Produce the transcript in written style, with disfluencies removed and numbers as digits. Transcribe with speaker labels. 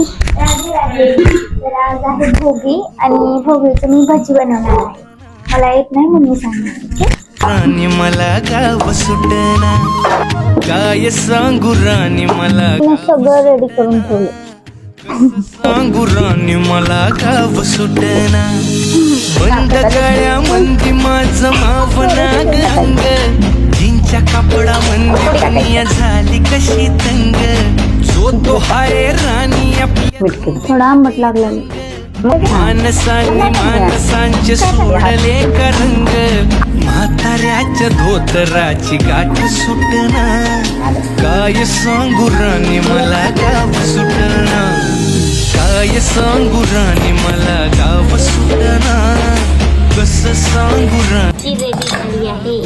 Speaker 1: तर आज आहे भोगी आणि भोगीचं मी भजी बनवणार आहे. मला येत नाही म्हणून मी सांगणार.
Speaker 2: राणी मला गाव सुटना काय सांगू राणी मला
Speaker 1: सगळं रेडी करून ठेवलं.
Speaker 2: सांगू राणी मला गाव सुटना बंद काळ्या मंदी माझं मावना अंग जिंच्या कापडा मंदी दुनिया झाली कशी तंग जो तो हाय राणी आपल्या
Speaker 1: थोडा आंबट लागला.
Speaker 2: माणसांचे सोडले का रंग म्हाताऱ्याच्या धोतराची गाठ सुटना काय सांगू राणी मला गाव सुटना काय सांगू राणी मला गाव सुटना कसं सांगू राणी
Speaker 1: रेडी झाली आहे.